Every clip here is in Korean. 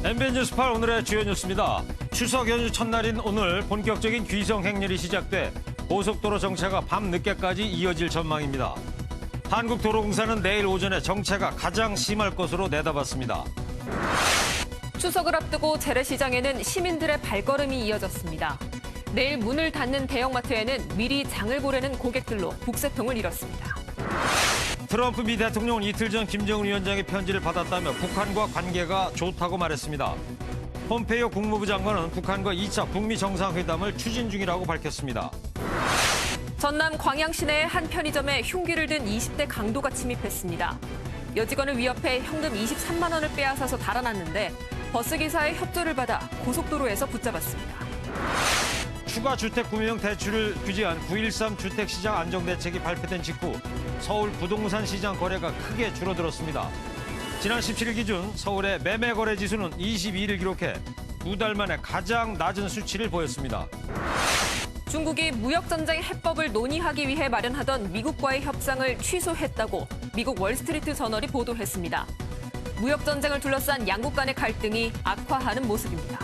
MBN 뉴스 8 오늘의 주요 뉴스입니다. 추석 연휴 첫날인 오늘 본격적인 귀성 행렬이 시작돼 고속도로 정체가 밤 늦게까지 이어질 전망입니다. 한국도로공사는 내일 오전에 정체가 가장 심할 것으로 내다봤습니다. 추석을 앞두고 재래시장에는 시민들의 발걸음이 이어졌습니다. 내일 문을 닫는 대형마트에는 미리 장을 보려는 고객들로 북새통을 이뤘습니다. 트럼프 미 대통령은 이틀 전 김정은 위원장의 편지를 받았다며 북한과 관계가 좋다고 말했습니다. 폼페이오 국무부 장관은 북한과 2차 북미 정상회담을 추진 중이라고 밝혔습니다. 전남 광양시 내 한 편의점에 흉기를 든 20대 강도가 침입했습니다. 여직원을 위협해 현금 23만 원을 빼앗아서 달아났는데 버스기사의 협조를 받아 고속도로에서 붙잡았습니다. 추가 주택 구매용 대출을 규제한 9.13 주택시장 안정대책이 발표된 직후 서울 부동산 시장 거래가 크게 줄어들었습니다. 지난 17일 기준 서울의 매매 거래 지수는 22일을 기록해 2달 만에 가장 낮은 수치를 보였습니다. 중국이 무역전쟁 해법을 논의하기 위해 마련하던 미국과의 협상을 취소했다고 미국 월스트리트 저널이 보도했습니다. 무역전쟁을 둘러싼 양국 간의 갈등이 악화하는 모습입니다.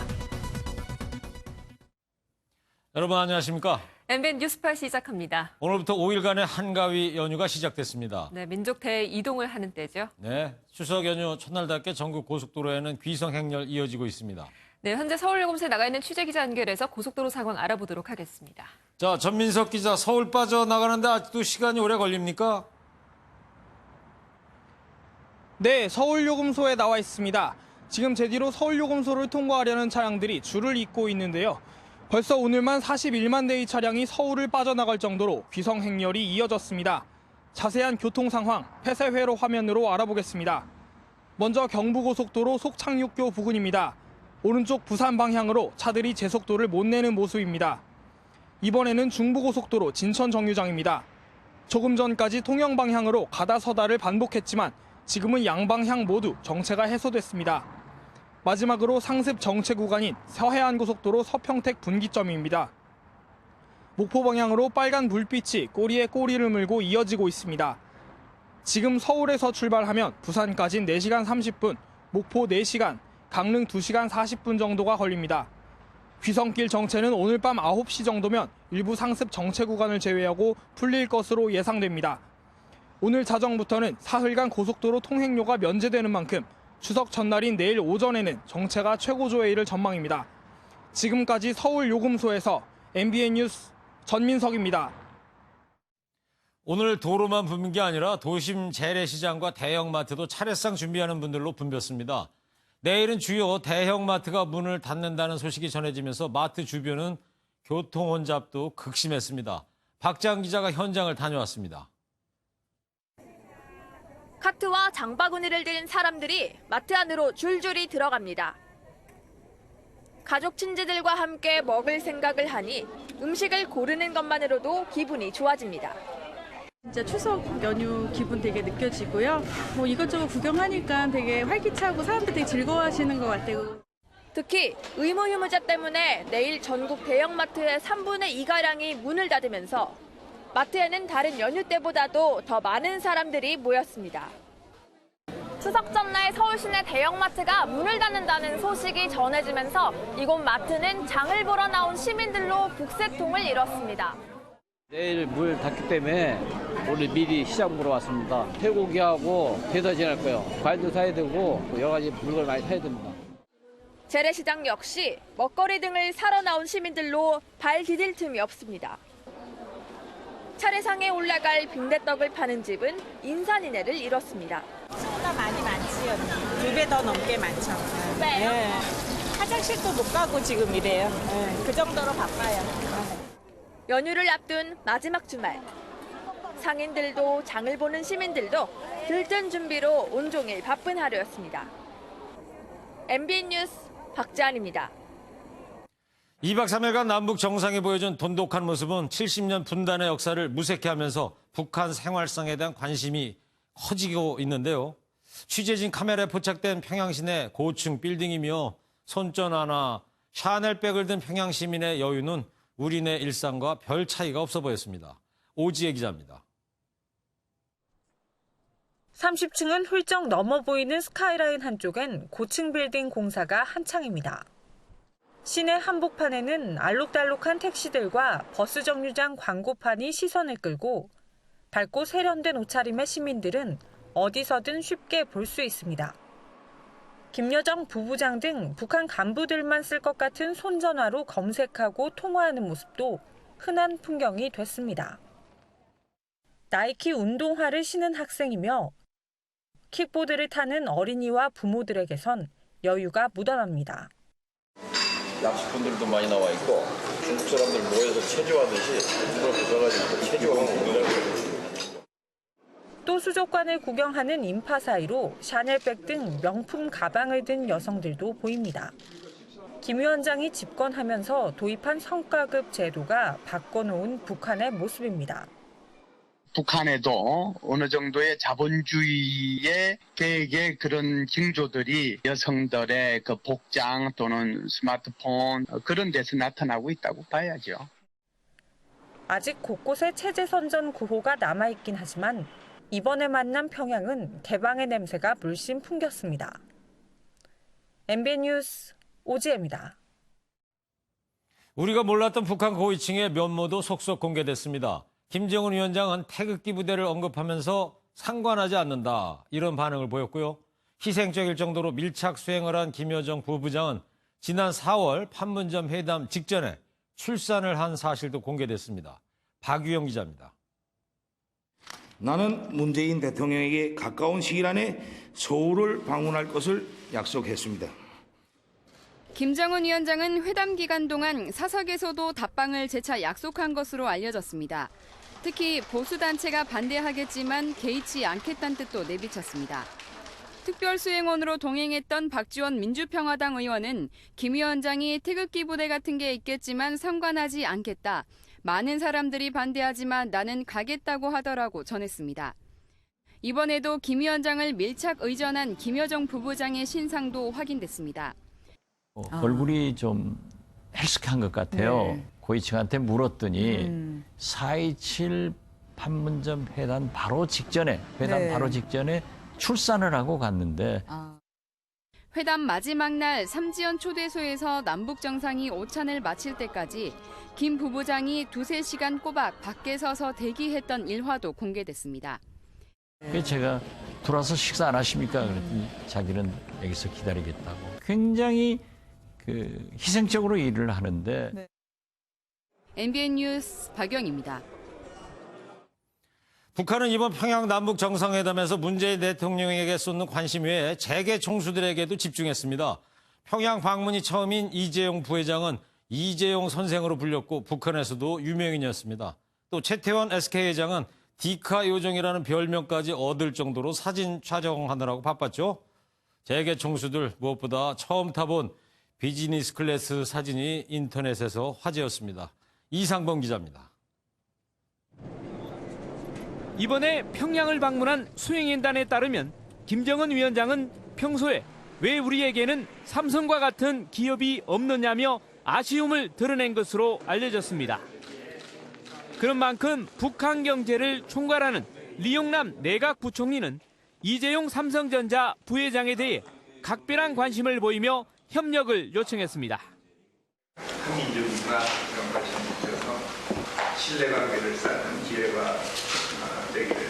여러분 안녕하십니까? MBN 뉴스8 시작합니다. 오늘부터 5일간의 한가위 연휴가 시작됐습니다. 네, 민족 대이동을 하는 때죠. 네, 추석 연휴 첫날답게 전국 고속도로에는 귀성 행렬 이어지고 있습니다. 네, 현재 서울요금소에 나가 있는 취재기자 연결해서 고속도로 상황 알아보도록 하겠습니다. 자, 전민석 기자, 서울 빠져나가는데 아직도 시간이 오래 걸립니까? 네, 서울요금소에 나와 있습니다. 지금 제 뒤로 서울요금소를 통과하려는 차량들이 줄을 잇고 있는데요. 벌써 오늘만 41만 대의 차량이 서울을 빠져나갈 정도로 귀성 행렬이 이어졌습니다. 자세한 교통 상황 폐쇄회로 화면으로 알아보겠습니다. 먼저 경부고속도로 속창육교 부근입니다. 오른쪽 부산 방향으로 차들이 제속도를 못 내는 모습입니다. 이번에는 중부고속도로 진천 정류장입니다. 조금 전까지 통영 방향으로 가다 서다를 반복했지만 지금은 양방향 모두 정체가 해소됐습니다. 마지막으로 상습 정체 구간인 서해안고속도로 서평택 분기점입니다. 목포 방향으로 빨간 불빛이 꼬리에 꼬리를 물고 이어지고 있습니다. 지금 서울에서 출발하면 부산까지 4시간 30분, 목포 4시간, 강릉 2시간 40분 정도가 걸립니다. 귀성길 정체는 오늘 밤 9시 정도면 일부 상습 정체 구간을 제외하고 풀릴 것으로 예상됩니다. 오늘 자정부터는 사흘간 고속도로 통행료가 면제되는 만큼 추석 전날인 내일 오전에는 정체가 최고조에 이를 전망입니다. 지금까지 서울요금소에서 MBN 뉴스 전민석입니다. 오늘 도로만 붐빈 게 아니라 도심 재래시장과 대형마트도 차례상 준비하는 분들로 붐볐습니다. 내일은 주요 대형마트가 문을 닫는다는 소식이 전해지면서 마트 주변은 교통 혼잡도 극심했습니다. 박장 기자가 현장을 다녀왔습니다. 카트와 장바구니를 든 사람들이 마트 안으로 줄줄이 들어갑니다. 가족 친지들과 함께 먹을 생각을 하니 음식을 고르는 것만으로도 기분이 좋아집니다. 진짜 추석 연휴 기분 되게 느껴지고요. 뭐 이것저것 구경하니까 되게 활기차고 사람들 되게 즐거워하시는 것 같아요. 특히 의무휴무제 때문에 내일 전국 대형마트의 3분의 2가량이 문을 닫으면서 마트에는 다른 연휴 때보다도 더 많은 사람들이 모였습니다. 추석 전날 서울 시내 대형마트가 문을 닫는다는 소식이 전해지면서 이곳 마트는 장을 보러 나온 시민들로 북새통을 이뤘습니다. 내일 문 닫기 때문에 오늘 미리 시장 보러 왔습니다. 쇠고기하고 대서 지낼 거예요. 과일도 사야 되고 여러 가지 물건을 많이 사야 됩니다. 재래시장 역시 먹거리 등을 사러 나온 시민들로 발 디딜 틈이 없습니다. 차례상에 올라갈 빈대떡을 파는 집은 인산인해를 이뤘습니다. 보다 많이 많지요. 2배 더 넘게 많죠. 네. 화장실도 못 가고 지금 이래요. 네. 그 정도로 바빠요. 연휴를 앞둔 마지막 주말. 상인들도 장을 보는 시민들도 들뜬 준비로 온종일 바쁜 하루였습니다. MBN 뉴스 박지안입니다. 2박 3일간 남북 정상이 보여준 돈독한 모습은 70년 분단의 역사를 무색해 하면서 북한 생활상에 대한 관심이 커지고 있는데요. 취재진 카메라에 포착된 평양 시내 고층 빌딩이며 손전 하나, 샤넬백을 든 평양 시민의 여유는 우리네 일상과 별 차이가 없어 보였습니다. 오지혜 기자입니다. 30층은 훌쩍 넘어 보이는 스카이라인 한쪽엔 고층 빌딩 공사가 한창입니다. 시내 한복판에는 알록달록한 택시들과 버스 정류장 광고판이 시선을 끌고 밝고 세련된 옷차림의 시민들은 어디서든 쉽게 볼 수 있습니다. 김여정 부부장 등 북한 간부들만 쓸 것 같은 손전화로 검색하고 통화하는 모습도 흔한 풍경이 됐습니다. 나이키 운동화를 신은 학생이며 킥보드를 타는 어린이와 부모들에게선 여유가 묻어납니다. 낚시꾼들도 많이 나와 있고 중국 사람들 모여서 체조하듯이 물을 부숴가지고 체조하고 운동을 또 수족관을 구경하는 인파 사이로 샤넬백 등 명품 가방을 든 여성들도 보입니다. 김 위원장이 집권하면서 도입한 성과급 제도가 바꿔놓은 북한의 모습입니다. 북한에도 어느 정도의 자본주의의 계획의 그런 징조들이 여성들의 그 복장 또는 스마트폰 그런 데서 나타나고 있다고 봐야죠. 아직 곳곳에 체제 선전 구호가 남아있긴 하지만 이번에 만난 평양은 개방의 냄새가 물씬 풍겼습니다. MBN 뉴스 오지혜입니다. 우리가 몰랐던 북한 고위층의 면모도 속속 공개됐습니다. 김정은 위원장은 태극기 부대를 언급하면서 상관하지 않는다, 이런 반응을 보였고요. 희생적일 정도로 밀착 수행을 한 김여정 부부장은 지난 4월 판문점 회담 직전에 출산을 한 사실도 공개됐습니다. 박유영 기자입니다. 나는 문재인 대통령에게 가까운 시일 안에 서울을 방문할 것을 약속했습니다. 김정은 위원장은 회담 기간 동안 사석에서도 답방을 재차 약속한 것으로 알려졌습니다. 특히 보수단체가 반대하겠지만 개의치 않겠다는 뜻도 내비쳤습니다. 특별수행원으로 동행했던 박지원 민주평화당 의원은 김 위원장이 태극기 부대 같은 게 있겠지만 상관하지 않겠다. 많은 사람들이 반대하지만 나는 가겠다고 하더라고 전했습니다. 이번에도 김 위원장을 밀착 의전한 김여정 부부장의 신상도 확인됐습니다. 얼굴이 좀 헬스케한 것 같아요. 네. 고위층한테 물었더니 4.27 판문점 회담 바로 직전에 출산을 하고 갔는데 회담 마지막 날 삼지연 초대소에서 남북 정상이 오찬을 마칠 때까지 김 부부장이 2-3시간 꼬박 밖에 서서 대기했던 일화도 공개됐습니다. 제가 들어와서 식사 안 하십니까? 그랬더니 자기는 여기서 기다리겠다고. 굉장히 희생적으로 일을 하는데. 네. MBN 뉴스 박영입니다. 북한은 이번 평양 남북 정상회담에서 문재인 대통령에게 쏟는 관심 외에 재계 총수들에게도 집중했습니다. 평양 방문이 처음인 이재용 부회장은 이재용 선생으로 불렸고 북한에서도 유명인이었습니다. 또 최태원 SK회장은 디카 요정이라는 별명까지 얻을 정도로 사진 촬영하느라고 바빴죠. 재계 총수들 무엇보다 처음 타본 비즈니스 클래스 사진이 인터넷에서 화제였습니다. 이상범 기자입니다. 이번에 평양을 방문한 수행인단에 따르면 김정은 위원장은 평소에 왜 우리에게는 삼성과 같은 기업이 없느냐며 아쉬움을 드러낸 것으로 알려졌습니다. 그런 만큼 북한 경제를 총괄하는 리용남 내각부총리는 이재용 삼성전자 부회장에 대해 각별한 관심을 보이며 협력을 요청했습니다. 한민족과 그런 관심이 있어서 신뢰관계를 쌓는 기회가 되기를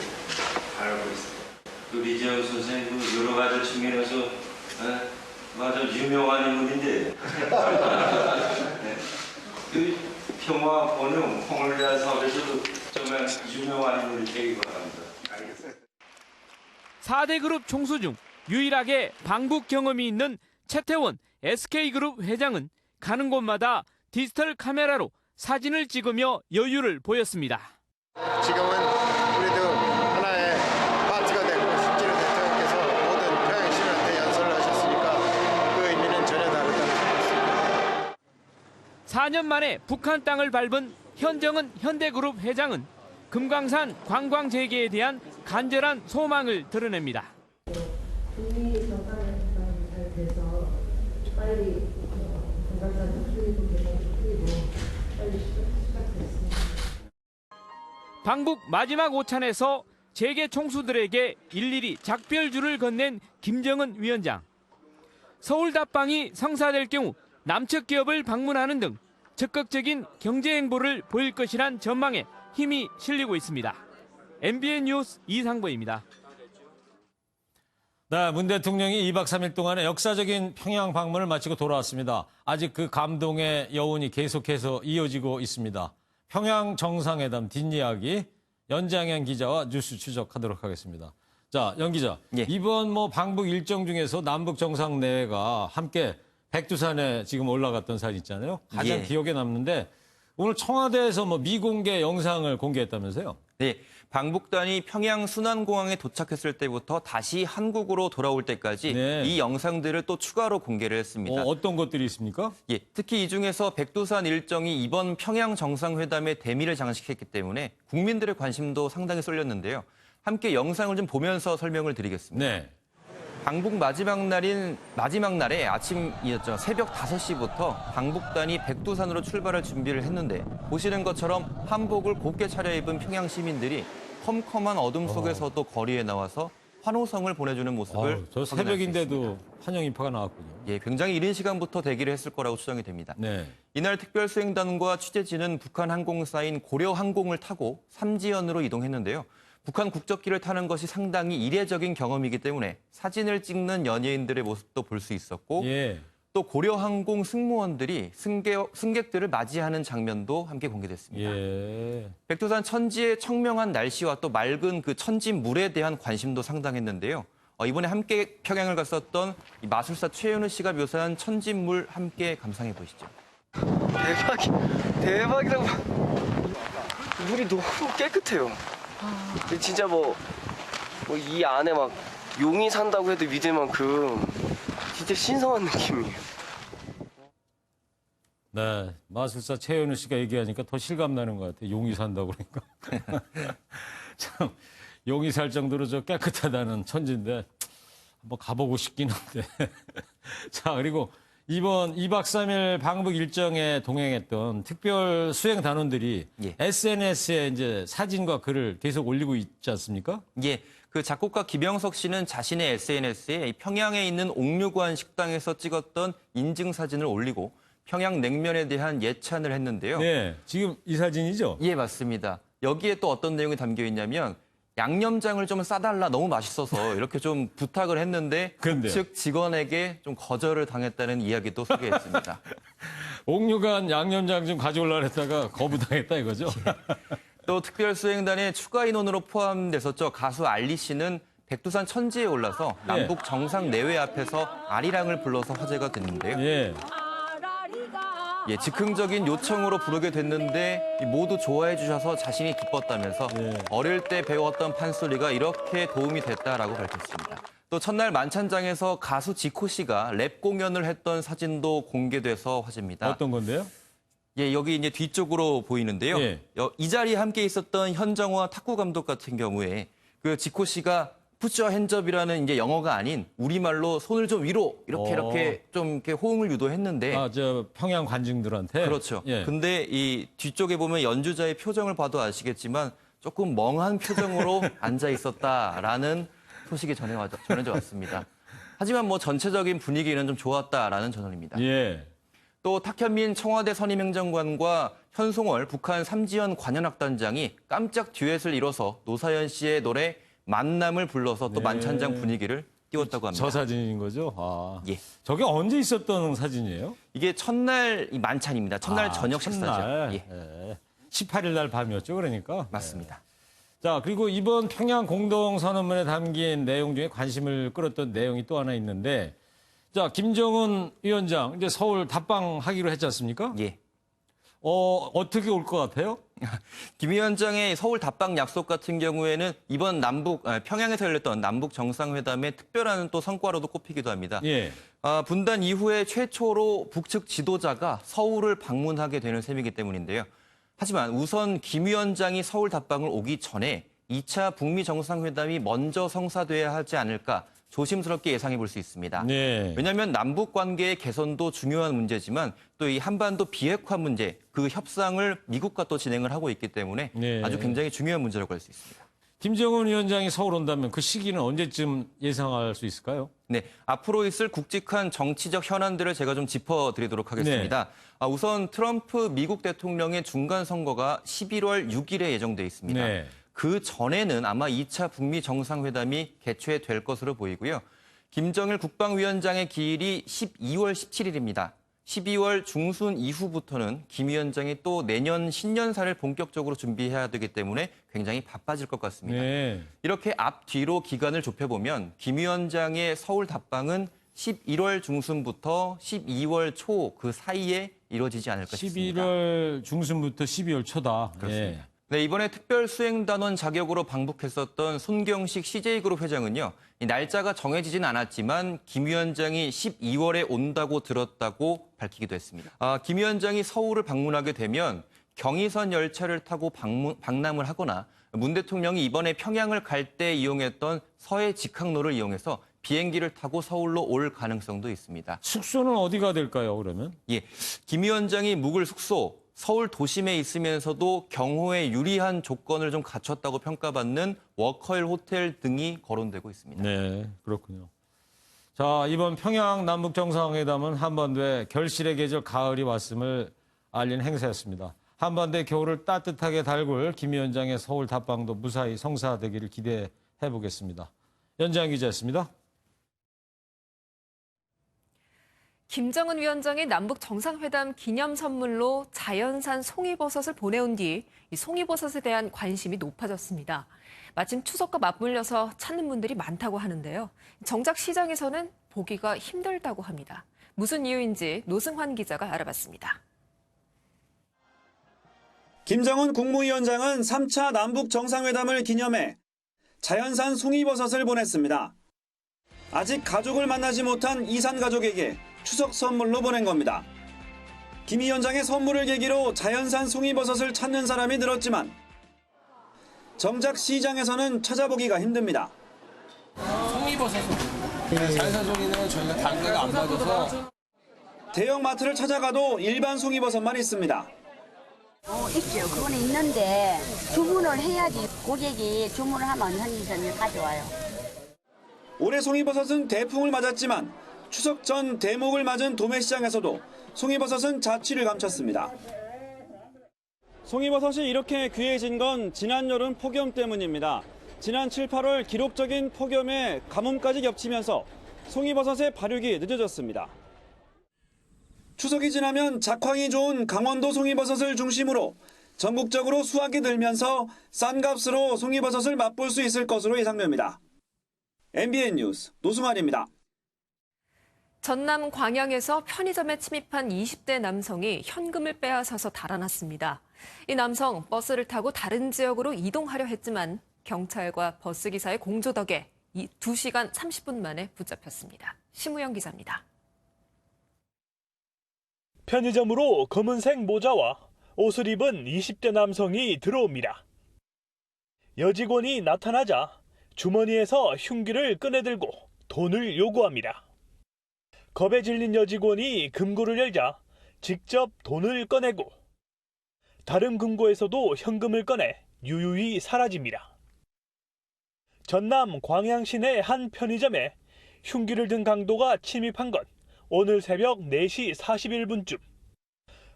바라고 있습니다. 이재용 선생님 여러 가지 측면에서 아주 유명한 인물인데 그 평화 번영 홍을대한 사업에서도 정말 유명한 인물이 되기 바랍니다. 알겠습니다. 4대 그룹 총수 중 유일하게 방북 경험이 있는 최태원 SK그룹 회장은 가는 곳마다 디지털 카메라로 사진을 찍으며 여유를 보였습니다. 지금은 우리도 하나의 파트가 되고 실제로 대통령께서 모든 평양 시민한테 연설을 하셨으니까 그 의미는 전혀 다르다고 생각합니다. 4년 만에 북한 땅을 밟은 현정은 현대그룹 회장은 금강산 관광 재개에 대한 간절한 소망을 드러냅니다. 국민이 정상에 잘 돼서 빨리 금강산 풀리고 개발 풀리고 빨리 시작됐습니다. 방북 마지막 오찬에서 재계 총수들에게 일일이 작별주를 건넨 김정은 위원장. 서울 답방이 성사될 경우 남측 기업을 방문하는 등 적극적인 경제 행보를 보일 것이란 전망에 힘이 실리고 있습니다. MBN 뉴스 이상보입니다. 네, 문 대통령이 2박 3일 동안의 역사적인 평양 방문을 마치고 돌아왔습니다. 아직 그 감동의 여운이 계속해서 이어지고 있습니다. 평양 정상회담 뒷이야기 연장현 기자와 뉴스 추적하도록 하겠습니다. 자, 연 기자. 이번 방북 일정 중에서 남북 정상회담가 함께 백두산에 지금 올라갔던 사진 있잖아요. 가장 기억에 남는데 오늘 청와대에서 미공개 영상을 공개했다면서요? 네, 방북단이 평양 순환공항에 도착했을 때부터 다시 한국으로 돌아올 때까지 이 영상들을 또 추가로 공개를 했습니다. 어떤 것들이 있습니까? 예, 특히 이 중에서 백두산 일정이 이번 평양 정상회담의 대미를 장식했기 때문에 국민들의 관심도 상당히 쏠렸는데요. 함께 영상을 좀 보면서 설명을 드리겠습니다. 네. 방북 마지막 날에 아침이었죠. 새벽 5시부터 방북단이 백두산으로 출발할 준비를 했는데 보시는 것처럼 한복을 곱게 차려입은 평양 시민들이 컴컴한 어둠 속에서도 거리에 나와서 환호성을 보내주는 모습을 저 새벽인데도 환영 인파가 나왔군요. 예, 굉장히 이른 시간부터 대기를 했을 거라고 추정이 됩니다. 네. 이날 특별수행단과 취재진은 북한 항공사인 고려항공을 타고 삼지연으로 이동했는데요. 북한 국적기를 타는 것이 상당히 이례적인 경험이기 때문에 사진을 찍는 연예인들의 모습도 볼 수 있었고 또 고려항공 승무원들이 승객들을 맞이하는 장면도 함께 공개됐습니다. 백두산 천지의 청명한 날씨와 또 맑은 그 천지 물에 대한 관심도 상당했는데요. 이번에 함께 평양을 갔었던 이 마술사 최현우 씨가 묘사한 천진물 함께 감상해 보시죠. 대박이다. 물이 너무 깨끗해요. 진짜 이 안에 막 용이 산다고 해도 믿을 만큼 진짜 신성한 느낌이에요. 네, 마술사 최현우 씨가 얘기하니까 더 실감나는 것 같아요. 용이 산다고 그러니까. 참 용이 살 정도로 저 깨끗하다는 천지인데 한번 가보고 싶긴 한데. 자, 그리고 이번 2박 3일 방북 일정에 동행했던 특별 수행 단원들이 SNS에 이제 사진과 글을 계속 올리고 있지 않습니까? 예. 그 작곡가 김영석 씨는 자신의 SNS에 평양에 있는 옥류관 식당에서 찍었던 인증 사진을 올리고 평양 냉면에 대한 예찬을 했는데요. 네, 지금 이 사진이죠? 예, 맞습니다. 여기에 또 어떤 내용이 담겨 있냐면 양념장을 좀 싸달라 너무 맛있어서 이렇게 좀 부탁을 했는데 측 직원에게 좀 거절을 당했다는 이야기도 소개했습니다. 옥류관 양념장 좀 가져오려고 했다가 거부당했다 이거죠? 또 특별수행단의 추가 인원으로 포함됐었죠. 가수 알리 씨는 백두산 천지에 올라서 남북 정상 내외 앞에서 아리랑을 불러서 화제가 됐는데요. 즉흥적인 요청으로 부르게 됐는데 모두 좋아해 주셔서 자신이 기뻤다면서 어릴 때 배웠던 판소리가 이렇게 도움이 됐다라고 밝혔습니다. 또 첫날 만찬장에서 가수 지코 씨가 랩 공연을 했던 사진도 공개돼서 화제입니다. 어떤 건데요? 예, 여기 이제 뒤쪽으로 보이는데요. 이 자리에 함께 있었던 현정화 탁구 감독 같은 경우에 그 지코 씨가 Put your hands up이라는 이제 영어가 아닌 우리말로 손을 좀 위로 이렇게 좀 이렇게 호응을 유도했는데. 저 평양 관중들한테. 그렇죠. 근데 이 뒤쪽에 보면 연주자의 표정을 봐도 아시겠지만 조금 멍한 표정으로 앉아 있었다라는 소식이 전해져 왔습니다. 하지만 전체적인 분위기는 좀 좋았다라는 전언입니다. 또 탁현민 청와대 선임행정관과 현송월 북한 삼지연 관현악단장이 깜짝 듀엣을 이뤄서 노사연 씨의 노래 만남을 불러서 또 만찬장 분위기를 띄웠다고 합니다. 저 사진인 거죠? 저게 언제 있었던 사진이에요? 이게 첫날 만찬입니다. 첫날 저녁 식사죠. 18일 날 밤이었죠, 그러니까. 맞습니다. 자, 그리고 이번 평양 공동선언문에 담긴 내용 중에 관심을 끌었던 내용이 또 하나 있는데, 자, 김정은 위원장 이제 서울 답방하기로 했지 않습니까? 어떻게 올 것 같아요? 김 위원장의 서울 답방 약속 같은 경우에는 이번 평양에서 열렸던 남북 정상회담의 특별한 또 성과로도 꼽히기도 합니다. 분단 이후에 최초로 북측 지도자가 서울을 방문하게 되는 셈이기 때문인데요. 하지만 우선 김 위원장이 서울 답방을 오기 전에 2차 북미 정상회담이 먼저 성사돼야 하지 않을까 조심스럽게 예상해 볼 수 있습니다. 왜냐하면 남북 관계의 개선도 중요한 문제지만 또 이 한반도 비핵화 문제, 그 협상을 미국과 또 진행을 하고 있기 때문에 아주 굉장히 중요한 문제라고 할 수 있습니다. 김정은 위원장이 서울 온다면 그 시기는 언제쯤 예상할 수 있을까요? 네, 앞으로 있을 굵직한 정치적 현안들을 제가 좀 짚어드리도록 하겠습니다. 우선 트럼프 미국 대통령의 중간 선거가 11월 6일에 예정돼 있습니다. 네. 그 전에는 아마 2차 북미 정상회담이 개최될 것으로 보이고요. 김정일 국방위원장의 기일이 12월 17일입니다. 12월 중순 이후부터는 김 위원장이 또 내년 신년사를 본격적으로 준비해야 되기 때문에 굉장히 바빠질 것 같습니다. 네. 이렇게 앞뒤로 기간을 좁혀보면 김 위원장의 서울 답방은 11월 중순부터 12월 초 그 사이에 이루어지지 않을까 싶습니다. 11월 중순부터 12월 초다. 그렇습니다. 네, 이번에 특별 수행단원 자격으로 방북했었던 손경식 CJ그룹 회장은요. 이 날짜가 정해지진 않았지만 김 위원장이 12월에 온다고 들었다고 밝히기도 했습니다. 김 위원장이 서울을 방문하게 되면 경의선 열차를 타고 방남을 하거나 문 대통령이 이번에 평양을 갈 때 이용했던 서해 직항로를 이용해서 비행기를 타고 서울로 올 가능성도 있습니다. 숙소는 어디가 될까요, 그러면? 예, 김 위원장이 묵을 숙소, 서울 도심에 있으면서도 경호에 유리한 조건을 좀 갖췄다고 평가받는 워커힐 호텔 등이 거론되고 있습니다. 네, 그렇군요. 자, 이번 평양 남북 정상회담은 한반도에 결실의 계절 가을이 왔음을 알린 행사였습니다. 한반도의 겨울을 따뜻하게 달굴 김 위원장의 서울 답방도 무사히 성사되기를 기대해 보겠습니다. 연장 기자였습니다. 김정은 위원장이 남북 정상회담 기념 선물로 자연산 송이버섯을 보내온 뒤 이 송이버섯에 대한 관심이 높아졌습니다. 마침 추석과 맞물려서 찾는 분들이 많다고 하는데요. 정작 시장에서는 보기가 힘들다고 합니다. 무슨 이유인지 노승환 기자가 알아봤습니다. 김정은 국무위원장은 3차 남북 정상회담을 기념해 자연산 송이버섯을 보냈습니다. 아직 가족을 만나지 못한 이산 가족에게 추석 선물로 보낸 겁니다. 김 위원장의 선물을 계기로 자연산 송이버섯을 찾는 사람이 늘었지만 정작 시장에서는 찾아보기가 힘듭니다. 송이버섯은 자연산 송이는 저희가 단가가 안 맞아서 대형 마트를 찾아가도 일반 송이버섯만 있습니다. 있죠. 그거는 있는데 주문을 해야지 고객이 주문을 하면 현지에서 가져와요. 올해 송이버섯은 대풍을 맞았지만 추석 전 대목을 맞은 도매시장에서도 송이버섯은 자취를 감췄습니다. 송이버섯이 이렇게 귀해진 건 지난 여름 폭염 때문입니다. 지난 7, 8월 기록적인 폭염에 가뭄까지 겹치면서 송이버섯의 발육이 늦어졌습니다. 추석이 지나면 작황이 좋은 강원도 송이버섯을 중심으로 전국적으로 수확이 늘면서 싼 값으로 송이버섯을 맛볼 수 있을 것으로 예상됩니다. MBN 뉴스 노승환입니다. 전남 광양에서 편의점에 침입한 20대 남성이 현금을 빼앗아서 달아났습니다. 이 남성 버스를 타고 다른 지역으로 이동하려 했지만 경찰과 버스기사의 공조 덕에 2시간 30분 만에 붙잡혔습니다. 심우영 기자입니다. 편의점으로 검은색 모자와 옷을 입은 20대 남성이 들어옵니다. 여직원이 나타나자 주머니에서 흉기를 꺼내들고 돈을 요구합니다. 겁에 질린 여직원이 금고를 열자 직접 돈을 꺼내고 다른 금고에서도 현금을 꺼내 유유히 사라집니다. 전남 광양 시내 한 편의점에 흉기를 든 강도가 침입한 건 오늘 새벽 4시 41분쯤.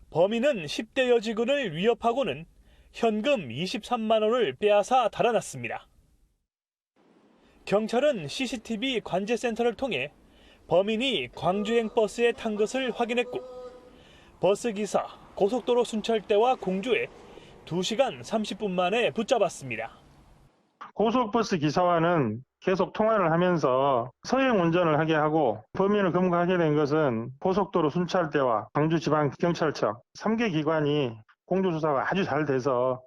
범인은 10대 여직원을 위협하고는 현금 23만 원을 빼앗아 달아났습니다. 경찰은 CCTV 관제센터를 통해 범인이 광주행 버스에 탄 것을 확인했고 버스기사, 고속도로 순찰대와 공조해 2시간 30분 만에 붙잡았습니다. 고속버스 기사와는 계속 통화를 하면서 서행 운전을 하게 하고 범인을 검거하게 된 것은 고속도로 순찰대와 광주지방경찰청 3개 기관이 공조조사가 아주 잘 돼서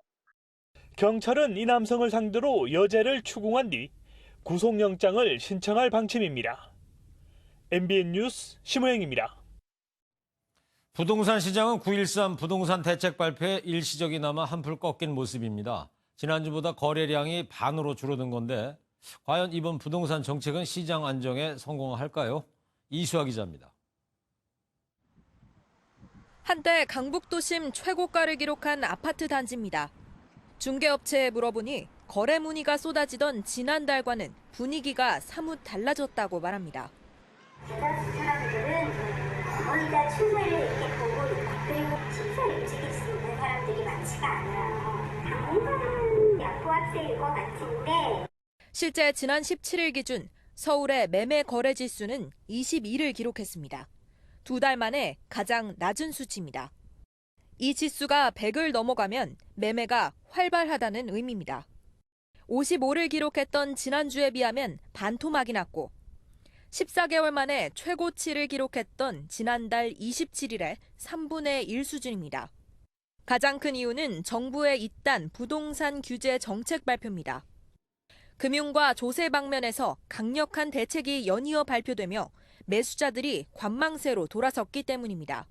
경찰은 이 남성을 상대로 여죄를 추궁한 뒤 구속영장을 신청할 방침입니다. MBN 뉴스 심호영입니다. 부동산 시장은 9.13 부동산 대책 발표에 일시적이나마 한풀 꺾인 모습입니다. 지난주보다 거래량이 반으로 줄어든 건데 과연 이번 부동산 정책은 시장 안정에 성공할까요? 이수아 기자입니다. 한때 강북도심 최고가를 기록한 아파트 단지입니다. 중개업체에 물어보니 거래 문의가 쏟아지던 지난달과는 분위기가 사뭇 달라졌다고 말합니다. 대다수 사람들은 거의 다 춤을 이렇게 보고 있고 그리고 쉽사리 움직일 수 있는 사람들이 많지가 않아요. 당분간은 약부학생일 것 같은데. 실제 지난 17일 기준 서울의 매매 거래 지수는 22를 기록했습니다. 2달 만에 가장 낮은 수치입니다. 이 지수가 100을 넘어가면 매매가 활발하다는 의미입니다. 55를 기록했던 지난주에 비하면 반토막이 났고 14개월 만에 최고치를 기록했던 지난달 27일의 3분의 1 수준입니다. 가장 큰 이유는 정부의 잇단 부동산 규제 정책 발표입니다. 금융과 조세 방면에서 강력한 대책이 연이어 발표되며 매수자들이 관망세로 돌아섰기 때문입니다.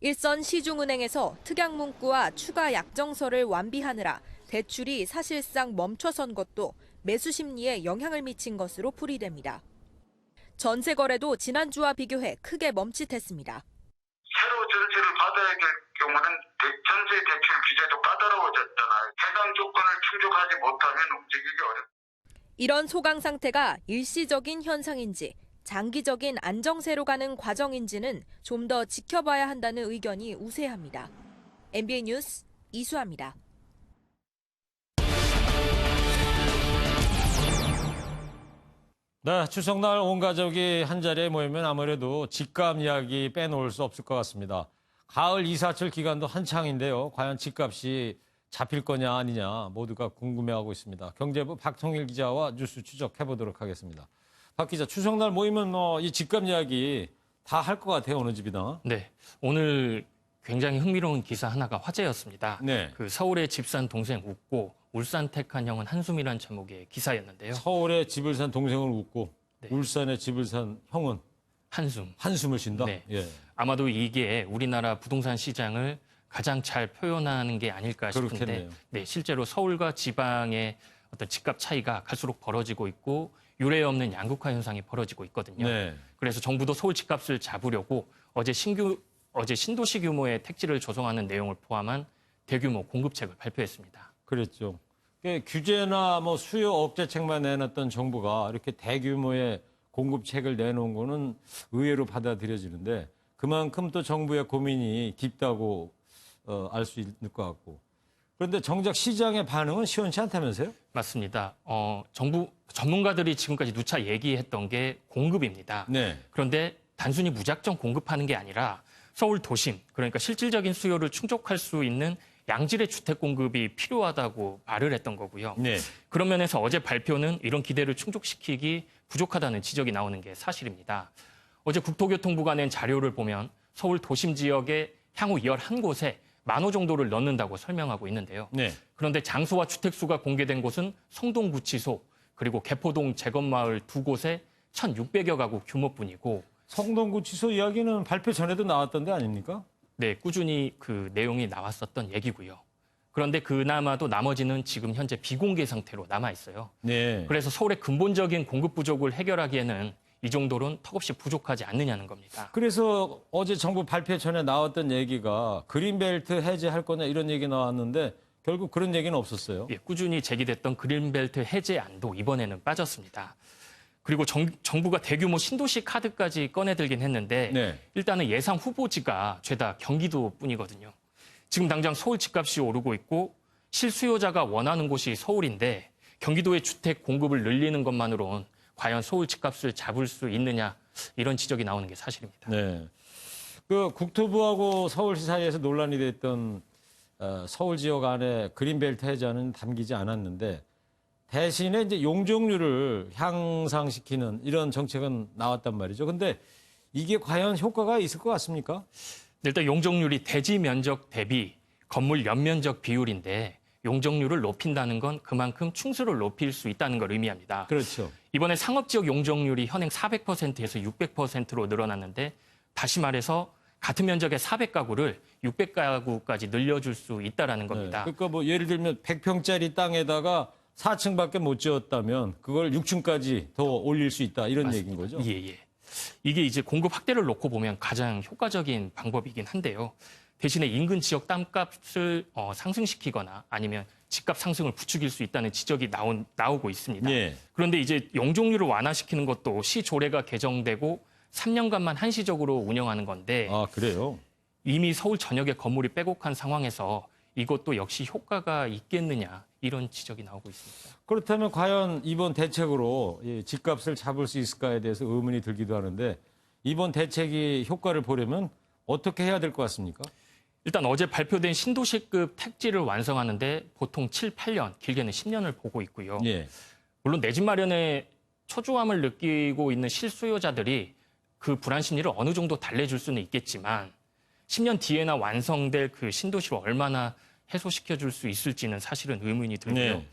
일선 시중은행에서 특약 문구와 추가 약정서를 완비하느라 대출이 사실상 멈춰선 것도 매수 심리에 영향을 미친 것으로 풀이됩니다. 전세 거래도 지난주와 비교해 크게 멈칫했습니다. 새로 전세를 받아야 될 경우는 전세 대출 규제도 까다로워졌잖아요. 해당 조건을 충족하지 못하면 움직이기 어렵습니다. 이런 소강 상태가 일시적인 현상인지 장기적인 안정세로 가는 과정인지는 좀 더 지켜봐야 한다는 의견이 우세합니다. MBN 뉴스 이수아입니다. 네, 추석날 온 가족이 한자리에 모이면 아무래도 집값 이야기 빼놓을 수 없을 것 같습니다. 가을 이사철 기간도 한창인데요. 과연 집값이 잡힐 거냐 아니냐 모두가 궁금해하고 있습니다. 경제부 박통일 기자와 뉴스 추적해보도록 하겠습니다. 박 기자, 추석날 모이면 이 집값 이야기 다 할 것 같아요, 어느 집이나. 네, 오늘 굉장히 흥미로운 기사 하나가 화제였습니다. 네. 그 서울의 집 산 동생 웃고 울산 택한 형은 한숨이란 제목의 기사였는데요. 서울에 집을 산 동생을 웃고 네. 울산에 집을 산 형은 한숨을 쉰다? 네. 예. 아마도 이게 우리나라 부동산 시장을 가장 잘 표현하는 게 아닐까 싶은데 그렇겠네요. 네, 실제로 서울과 지방의 어떤 집값 차이가 갈수록 벌어지고 있고 유례 없는 양극화 현상이 벌어지고 있거든요. 네. 그래서 정부도 서울 집값을 잡으려고 어제 신도시 규모의 택지를 조성하는 내용을 포함한 대규모 공급책을 발표했습니다. 그랬죠. 규제나 수요 억제책만 내놨던 정부가 이렇게 대규모의 공급책을 내놓은 거는 의외로 받아들여지는데 그만큼 또 정부의 고민이 깊다고 알 수 있을 것 같고. 그런데 정작 시장의 반응은 시원치 않다면서요? 맞습니다. 정부 전문가들이 지금까지 누차 얘기했던 게 공급입니다. 네. 그런데 단순히 무작정 공급하는 게 아니라 서울 도심, 그러니까 실질적인 수요를 충족할 수 있는 양질의 주택 공급이 필요하다고 말을 했던 거고요. 네. 그런 면에서 어제 발표는 이런 기대를 충족시키기 부족하다는 지적이 나오는 게 사실입니다. 어제 국토교통부가 낸 자료를 보면 서울 도심 지역의 향후 11곳에 10,000호 정도를 넣는다고 설명하고 있는데요. 네. 그런데 장소와 주택수가 공개된 곳은 성동구치소, 그리고 개포동 재건마을 2곳에 1,600여 가구 규모뿐이고 성동구치소 이야기는 발표 전에도 나왔던 데 아닙니까? 네, 꾸준히 그 내용이 나왔었던 얘기고요. 그런데 그나마도 나머지는 지금 현재 비공개 상태로 남아 있어요. 네. 그래서 서울의 근본적인 공급 부족을 해결하기에는 이 정도로는 턱없이 부족하지 않느냐는 겁니다. 그래서 어제 정부 발표 전에 나왔던 얘기가 그린벨트 해제할 거냐 이런 얘기 나왔는데 결국 그런 얘기는 없었어요. 예, 꾸준히 제기됐던 그린벨트 해제안도 이번에는 빠졌습니다. 그리고 정부가 대규모 신도시 카드까지 꺼내들긴 했는데 네. 일단은 예상 후보지가 죄다 경기도뿐이거든요. 지금 당장 서울 집값이 오르고 있고 실수요자가 원하는 곳이 서울인데 경기도의 주택 공급을 늘리는 것만으로는 과연 서울 집값을 잡을 수 있느냐 이런 지적이 나오는 게 사실입니다. 네. 그 국토부하고 서울시 사이에서 논란이 됐던 서울 지역 안에 그린벨트 해제는 담기지 않았는데 대신에 이제 용적률을 향상시키는 이런 정책은 나왔단 말이죠. 근데 이게 과연 효과가 있을 것 같습니까? 일단 용적률이 대지 면적 대비 건물 연면적 비율인데 용적률을 높인다는 건 그만큼 충수를 높일 수 있다는 걸 의미합니다. 그렇죠. 이번에 상업지역 용적률이 현행 400%에서 600%로 늘어났는데 다시 말해서 같은 면적의 400가구를 600가구까지 늘려줄 수 있다는 겁니다. 네. 그러니까 예를 들면 100평짜리 땅에다가 4층밖에 못 지었다면 그걸 6층까지 더 올릴 수 있다 이런 맞습니다. 얘기인 거죠? 예. 이게 이제 공급 확대를 놓고 보면 가장 효과적인 방법이긴 한데요. 대신에 인근 지역 땅값을 상승시키거나 아니면 집값 상승을 부추길 수 있다는 지적이 나오고 있습니다. 예. 그런데 이제 용적률을 완화시키는 것도 시조례가 개정되고 3년간만 한시적으로 운영하는 건데 아, 그래요? 이미 서울 전역의 건물이 빼곡한 상황에서 이것도 역시 효과가 있겠느냐 이런 지적이 나오고 있습니다. 그렇다면 과연 이번 대책으로 집값을 잡을 수 있을까에 대해서 의문이 들기도 하는데 이번 대책이 효과를 보려면 어떻게 해야 될 것 같습니까? 일단 어제 발표된 신도시급 택지를 완성하는데 보통 7, 8년, 길게는 10년을 보고 있고요. 예. 물론 내 집 마련에 초조함을 느끼고 있는 실수요자들이 그 불안 심리를 어느 정도 달래줄 수는 있겠지만 10년 뒤에나 완성될 그 신도시를 얼마나 해소시켜줄 수 있을지는 사실은 의문이 들고요. 네.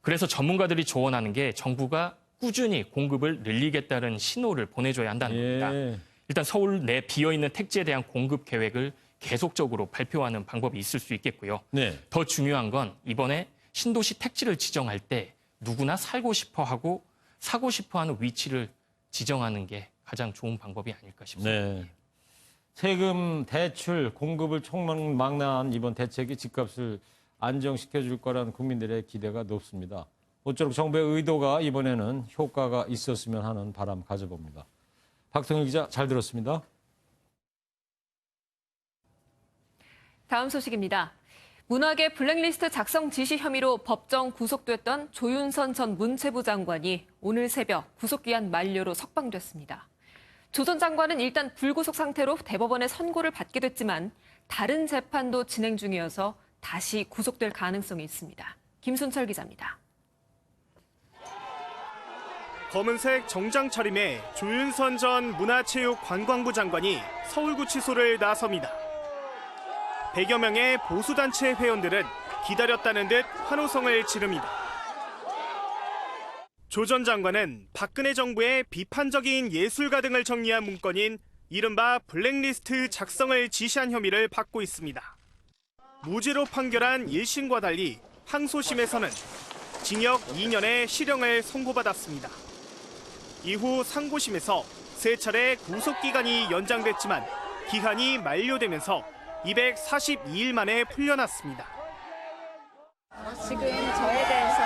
그래서 전문가들이 조언하는 게 정부가 꾸준히 공급을 늘리겠다는 신호를 보내줘야 한다는 겁니다. 일단 서울 내 비어있는 택지에 대한 공급 계획을 계속적으로 발표하는 방법이 있을 수 있겠고요. 네. 더 중요한 건 이번에 신도시 택지를 지정할 때 누구나 살고 싶어 하고 사고 싶어 하는 위치를 지정하는 게 가장 좋은 방법이 아닐까 싶습니다. 네. 세금, 대출, 공급을 총망라한 이번 대책이 집값을 안정시켜줄 거라는 국민들의 기대가 높습니다. 모쪼록 정부의 의도가 이번에는 효과가 있었으면 하는 바람 가져봅니다. 박통일 기자 잘 들었습니다. 다음 소식입니다. 문화계 블랙리스트 작성 지시 혐의로 법정 구속됐던 조윤선 전 문체부 장관이 오늘 새벽 구속기한 만료로 석방됐습니다. 조 전 장관은 일단 불구속 상태로 대법원의 선고를 받게 됐지만 다른 재판도 진행 중이어서 다시 구속될 가능성이 있습니다. 김순철 기자입니다. 검은색 정장 차림의 조윤선 전 문화체육관광부 장관이 서울구치소를 나섭니다. 100여 명의 보수단체 회원들은 기다렸다는 듯 환호성을 지릅니다. 조 전 장관은 박근혜 정부의 비판적인 예술가 등을 정리한 문건인 이른바 블랙리스트 작성을 지시한 혐의를 받고 있습니다. 무죄로 판결한 1심과 달리 항소심에서는 징역 2년의 실형을 선고받았습니다. 이후 상고심에서 3차례 구속기간이 연장됐지만 기한이 만료되면서 242일 만에 풀려났습니다. 지금 저에 대해서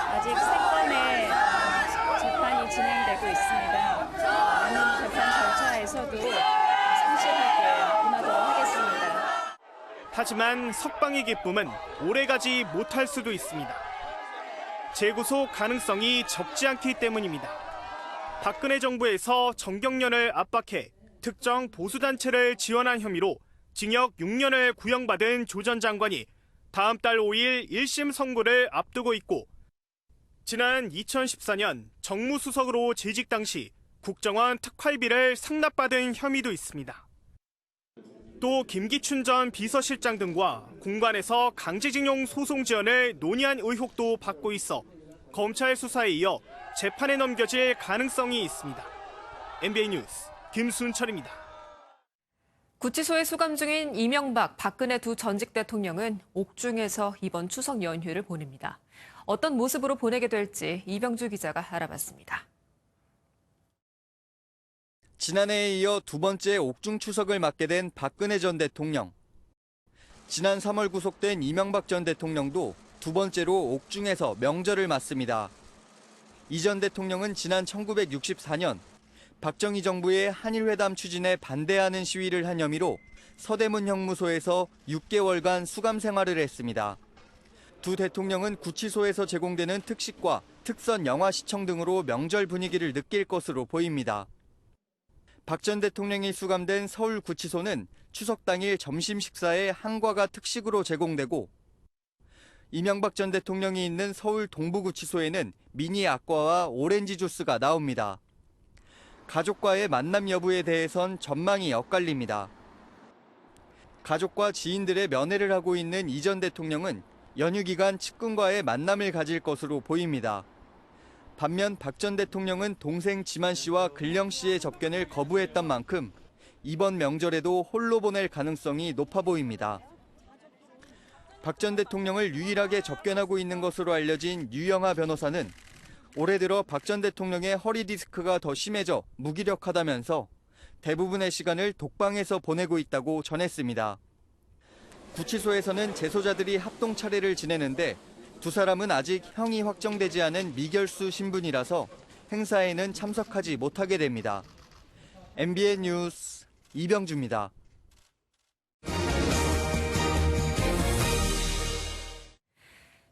아직 3건의 재판이 진행되고 있습니다. 많은 재판 절차에서도 성실하게 임하도록 하겠습니다. 하지만 석방의 기쁨은 오래가지 못할 수도 있습니다. 재구속 가능성이 적지 않기 때문입니다. 박근혜 정부에서 정경련을 압박해 특정 보수단체를 지원한 혐의로 징역 6년을 구형받은 조 전 장관이 다음 달 5일 1심 선고를 앞두고 있고 지난 2014년 정무수석으로 재직 당시 국정원 특활비를 상납받은 혐의도 있습니다. 또 김기춘 전 비서실장 등과 공관에서 강제징용 소송 지원을 논의한 의혹도 받고 있어 검찰 수사에 이어 재판에 넘겨질 가능성이 있습니다. MBN 뉴스 김순철입니다. 구치소에 수감 중인 이명박, 박근혜 두 전직 대통령은 옥중에서 이번 추석 연휴를 보냅니다. 어떤 모습으로 보내게 될지 이병주 기자가 알아봤습니다. 지난해에 이어 두 번째 옥중 추석을 맞게 된 박근혜 전 대통령. 지난 3월 구속된 이명박 전 대통령도 두 번째로 옥중에서 명절을 맞습니다. 이 전 대통령은 지난 1964년 박정희 정부의 한일회담 추진에 반대하는 시위를 한 혐의로 서대문 형무소에서 6개월간 수감 생활을 했습니다. 두 대통령은 구치소에서 제공되는 특식과 특선 영화 시청 등으로 명절 분위기를 느낄 것으로 보입니다. 박 전 대통령이 수감된 서울구치소는 추석 당일 점심 식사에 한과가 특식으로 제공되고 이명박 전 대통령이 있는 서울 동부구치소에는 미니 악과와 오렌지 주스가 나옵니다. 가족과의 만남 여부에 대해선 전망이 엇갈립니다. 가족과 지인들의 면회를 하고 있는 이 전 대통령은 연휴 기간 측근과의 만남을 가질 것으로 보입니다. 반면 박 전 대통령은 동생 지만 씨와 근령 씨의 접견을 거부했던 만큼 이번 명절에도 홀로 보낼 가능성이 높아 보입니다. 박 전 대통령을 유일하게 접견하고 있는 것으로 알려진 유영하 변호사는 올해 들어 박 전 대통령의 허리 디스크가 더 심해져 무기력하다면서 대부분의 시간을 독방에서 보내고 있다고 전했습니다. 구치소에서는 재소자들이 합동 차례를 지내는데 두 사람은 아직 형이 확정되지 않은 미결수 신분이라서 행사에는 참석하지 못하게 됩니다. MBN 뉴스 이병주입니다.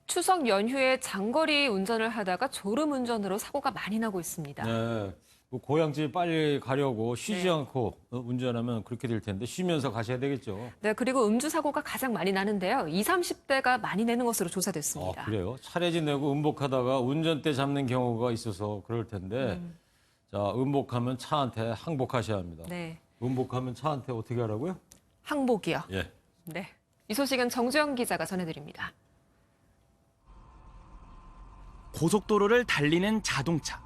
추석 연휴에 장거리 운전을 하다가 졸음 운전으로 사고가 많이 나고 있습니다. 네. 고향집 빨리 가려고 쉬지 않고 운전하면 그렇게 될 텐데 쉬면서 가셔야 되겠죠. 네, 그리고 음주 사고가 가장 많이 나는데요. 20, 30대가 많이 내는 것으로 조사됐습니다. 아, 그래요? 차례지 내고 음복하다가 운전대 잡는 경우가 있어서 그럴 텐데 자, 음복하면 차한테 항복하셔야 합니다. 네. 음복하면 차한테 어떻게 하라고요? 항복이요. 예. 네. 이 소식은 정주영 기자가 전해드립니다. 고속도로를 달리는 자동차.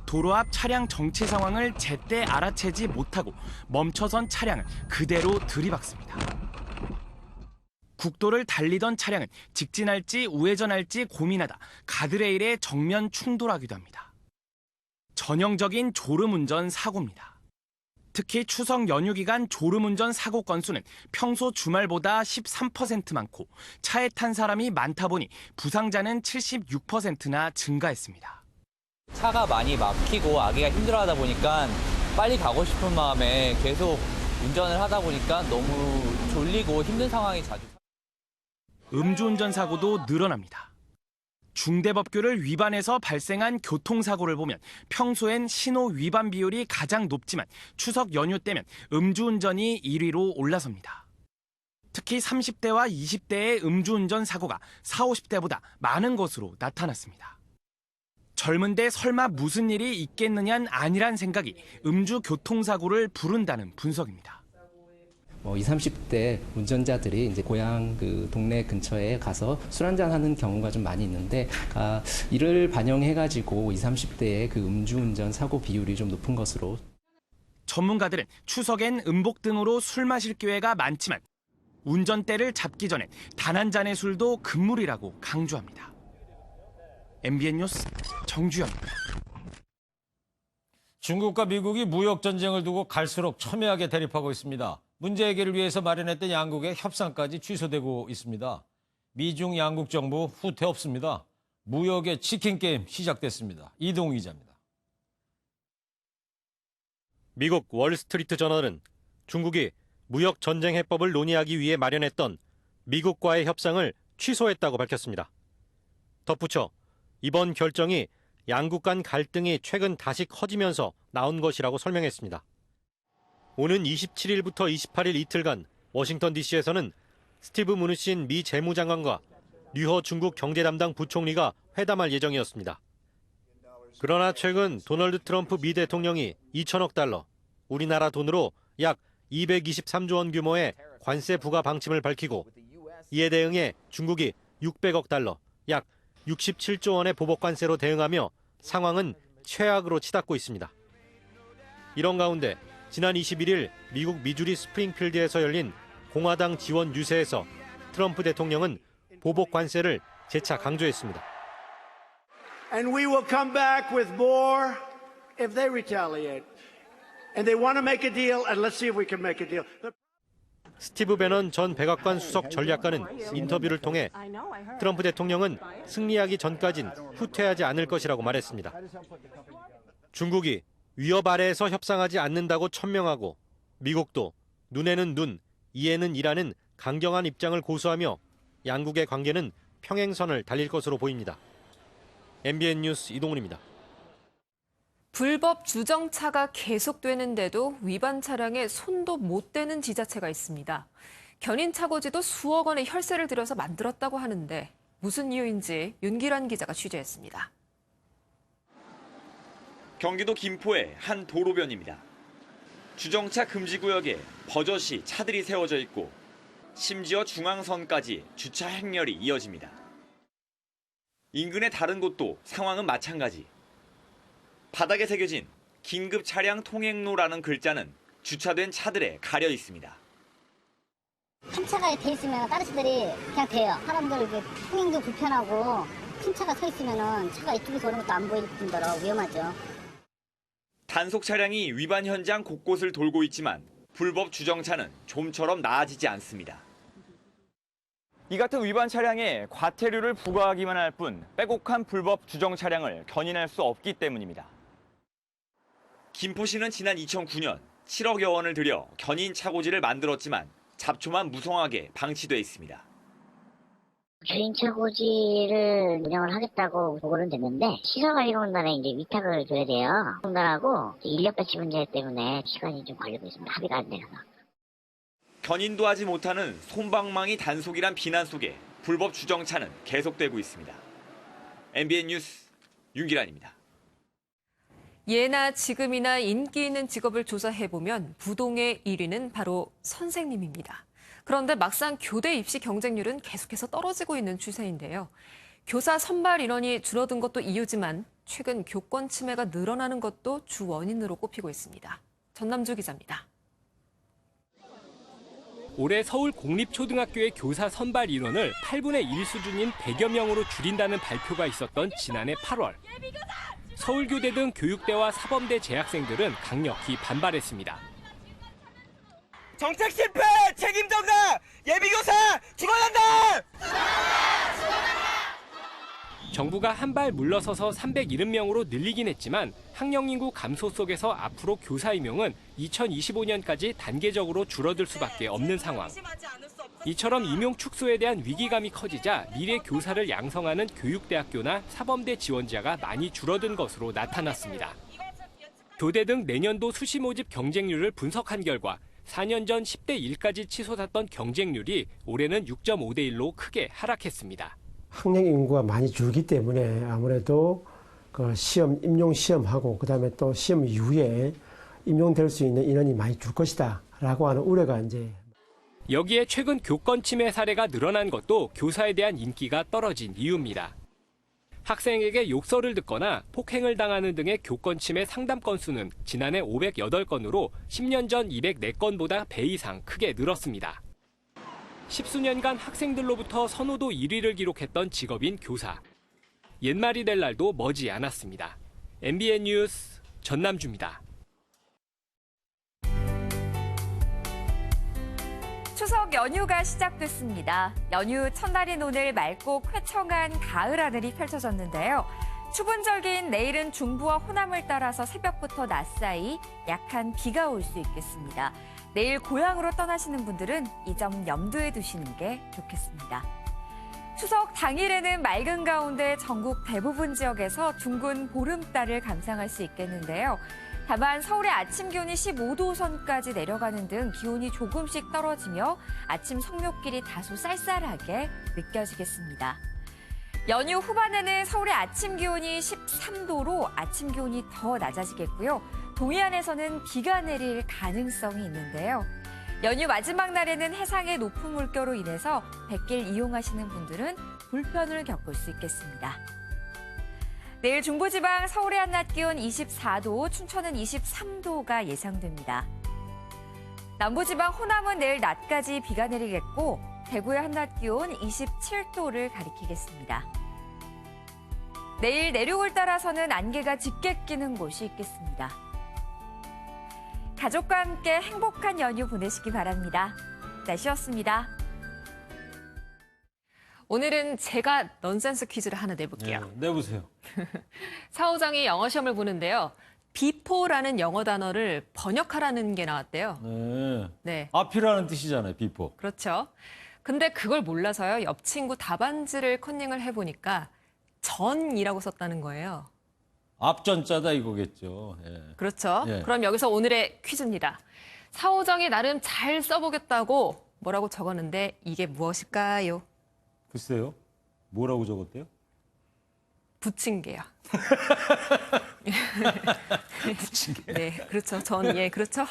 도로 앞 차량 정체 상황을 제때 알아채지 못하고 멈춰선 차량을 그대로 들이박습니다. 국도를 달리던 차량은 직진할지 우회전할지 고민하다 가드레일에 정면 충돌하기도 합니다. 전형적인 졸음운전 사고입니다. 특히 추석 연휴 기간 졸음운전 사고 건수는 평소 주말보다 13% 많고 차에 탄 사람이 많다 보니 부상자는 76%나 증가했습니다. 차가 많이 막히고 아기가 힘들어하다 보니까 빨리 가고 싶은 마음에 계속 운전을 하다 보니까 너무 졸리고 힘든 상황이 자주. 음주운전 사고도 늘어납니다. 중대법규를 위반해서 발생한 교통사고를 보면 평소엔 신호 위반 비율이 가장 높지만 추석 연휴 때면 음주운전이 1위로 올라섭니다. 특히 30대와 20대의 음주운전 사고가 40, 50대보다 많은 것으로 나타났습니다. 젊은데 설마 무슨 일이 있겠느냐는 아니란 생각이 음주 교통사고를 부른다는 분석입니다. 20, 30대 운전자들이 이제 고향 동네 근처에 가서 술 한잔 하는 경우가 좀 많이 있는데 이를 반영해가지고 20, 30대의 음주운전 사고 비율이 좀 높은 것으로. 전문가들은 추석엔 음복 등으로 술 마실 기회가 많지만 운전대를 잡기 전엔 단 한 잔의 술도 금물이라고 강조합니다. MBN 뉴스 정주영입니다. 중국과 미국이 무역 전쟁을 두고 갈수록 첨예하게 대립하고 있습니다. 문제 해결을 위해서 마련했던 양국의 협상까지 취소되고 있습니다. 미중 양국 정부 후퇴 없습니다. 무역의 치킨 게임 시작됐습니다. 이동우 기자입니다. 미국 월스트리트 저널은 중국이 무역 전쟁 해법을 논의하기 위해 마련했던 미국과의 협상을 취소했다고 밝혔습니다. 덧붙여 이번 결정이 양국 간 갈등이 최근 다시 커지면서 나온 것이라고 설명했습니다. 오는 27일부터 28일 이틀간 워싱턴 DC에서는 스티브 무누신 미 재무장관과 류허 중국 경제 담당 부총리가 회담할 예정이었습니다. 그러나 최근 도널드 트럼프 미 대통령이 2천억 달러, 우리나라 돈으로 약 223조 원 규모의 관세 부과 방침을 밝히고 이에 대응해 중국이 600억 달러, 약 67조 원의 보복 관세로 대응하며 상황은 최악으로 치닫고 있습니다. 이런 가운데 지난 21일 미국 미주리 스프링필드에서 열린 공화당 지원 유세에서 트럼프 대통령은 보복 관세를 재차 강조했습니다. And we will come back with more if they retaliate. And they want to make a deal, and let's see if we can make a deal. 스티브 배넌 전 백악관 수석 전략가는 인터뷰를 통해 트럼프 대통령은 승리하기 전까진 후퇴하지 않을 것이라고 말했습니다. 중국이 위협 아래에서 협상하지 않는다고 천명하고 미국도 눈에는 눈, 이에는 이라는 강경한 입장을 고수하며 양국의 관계는 평행선을 달릴 것으로 보입니다. MBN 뉴스 이동훈입니다. 불법 주정차가 계속되는데도 위반 차량에 손도 못 대는 지자체가 있습니다. 견인 차고지도 수억 원의 혈세를 들여서 만들었다고 하는데 무슨 이유인지 윤기란 기자가 취재했습니다. 경기도 김포의 한 도로변입니다. 주정차 금지 구역에 버젓이 차들이 세워져 있고 심지어 중앙선까지 주차 행렬이 이어집니다. 인근의 다른 곳도 상황은 마찬가지. 바닥에 새겨진 긴급 차량 통행로라는 글자는 주차된 차들에 가려 있습니다. 한 차가 돼 있으면 다른 차들이 그냥 돼요. 사람들 통행도 불편하고 큰 차가 서 있으면 차가 이쪽에서 오는 것도 안 보일 뿐더러 위험하죠. 단속 차량이 위반 현장 곳곳을 돌고 있지만 불법 주정차는 좀처럼 나아지지 않습니다. 이 같은 위반 차량에 과태료를 부과하기만 할 뿐 빼곡한 불법 주정 차량을 견인할 수 없기 때문입니다. 김포시는 지난 2009년 7억여 원을 들여 견인 차고지를 만들었지만 잡초만 무성하게 방치돼 있습니다. 견인 차고지를 운영을 하겠다고 보고는 됐는데 시설관리공단에 이제 위탁을 줘야 돼요. 공단하고 인력 배치 문제 때문에 시간이 좀 걸리고 있습니다. 합의가 안 돼서. 견인도 하지 못하는 솜방망이 단속이란 비난 속에 불법 주정차는 계속되고 있습니다. MBN 뉴스 윤기란입니다. 예나 지금이나 인기 있는 직업을 조사해보면 부동의 1위는 바로 선생님입니다. 그런데 막상 교대 입시 경쟁률은 계속해서 떨어지고 있는 추세인데요. 교사 선발 인원이 줄어든 것도 이유지만 최근 교권 침해가 늘어나는 것도 주 원인으로 꼽히고 있습니다. 전남주 기자입니다. 올해 서울 공립초등학교의 교사 선발 인원을 8분의 1 수준인 100여 명으로 줄인다는 발표가 있었던 지난해 8월. 서울교대 등 교육대와 사범대 재학생들은 강력히 반발했습니다. 정책 실패 책임 정당 예비교사 직원한다! 정부가 한 발 물러서서 370명으로 늘리긴 했지만 학령 인구 감소 속에서 앞으로 교사 임용은 2025년까지 단계적으로 줄어들 수밖에 없는 상황. 이처럼 임용 축소에 대한 위기감이 커지자 미래 교사를 양성하는 교육대학교나 사범대 지원자가 많이 줄어든 것으로 나타났습니다. 교대 등 내년도 수시 모집 경쟁률을 분석한 결과 4년 전 10대 1까지 치솟았던 경쟁률이 올해는 6.5대 1로 크게 하락했습니다. 학령 인구가 많이 줄기 때문에 아무래도 그 임용 시험하고 그다음에 또 시험 이후에 임용될 수 있는 인원이 많이 줄 것이다라고 하는 우려가 이제. 여기에 최근 교권 침해 사례가 늘어난 것도 교사에 대한 인기가 떨어진 이유입니다. 학생에게 욕설을 듣거나 폭행을 당하는 등의 교권 침해 상담 건수는 지난해 508건으로 10년 전 204건보다 배 이상 크게 늘었습니다. 10수년간 학생들로부터 선호도 1위를 기록했던 직업인 교사. 옛말이 될 날도 머지 않았습니다. MBN 뉴스 전남주입니다. 추석 연휴가 시작됐습니다. 연휴 첫날인 오늘 맑고 쾌청한 가을 하늘이 펼쳐졌는데요. 추분 절기인 내일은 중부와 호남을 따라서 새벽부터 낮 사이 약한 비가 올 수 있겠습니다. 내일 고향으로 떠나시는 분들은 이 점 염두에 두시는 게 좋겠습니다. 추석 당일에는 맑은 가운데 전국 대부분 지역에서 둥근 보름달을 감상할 수 있겠는데요. 다만 서울의 아침 기온이 15도 선까지 내려가는 등 기온이 조금씩 떨어지며 아침 성묘길이 다소 쌀쌀하게 느껴지겠습니다. 연휴 후반에는 서울의 아침 기온이 13도로 아침 기온이 더 낮아지겠고요. 동해안에서는 비가 내릴 가능성이 있는데요. 연휴 마지막 날에는 해상의 높은 물결로 인해서 뱃길 이용하시는 분들은 불편을 겪을 수 있겠습니다. 내일 중부지방 서울의 한낮 기온 24도, 춘천은 23도가 예상됩니다. 남부지방 호남은 내일 낮까지 비가 내리겠고 대구의 한낮 기온 27도를 가리키겠습니다. 내일 내륙을 따라서는 안개가 짙게 끼는 곳이 있겠습니다. 가족과 함께 행복한 연휴 보내시기 바랍니다. 날씨였습니다. 오늘은 제가 넌센스 퀴즈를 하나 내볼게요. 네, 내보세요. 사호장이 영어 시험을 보는데요. 비포라는 영어 단어를 번역하라는 게 나왔대요. 네. 앞이라는 뜻이잖아요, 비포. 그렇죠. 근데 그걸 몰라서요. 옆 친구 답안지를 컨닝을 해보니까 전이라고 썼다는 거예요. 앞전자다 이거겠죠. 예. 그렇죠. 예. 그럼 여기서 오늘의 퀴즈입니다. 사호정이 나름 잘 써보겠다고 뭐라고 적었는데 이게 무엇일까요? 글쎄요. 뭐라고 적었대요? 부침개요. 부침개. 네, 그렇죠. 그렇죠.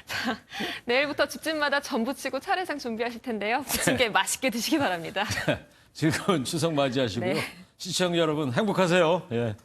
자, 내일부터 집집마다 전 부치고 차례상 준비하실 텐데요. 부침개 맛있게 드시기 바랍니다. 즐거운 추석 맞이하시고요. 네. 시청자 여러분 행복하세요. 예.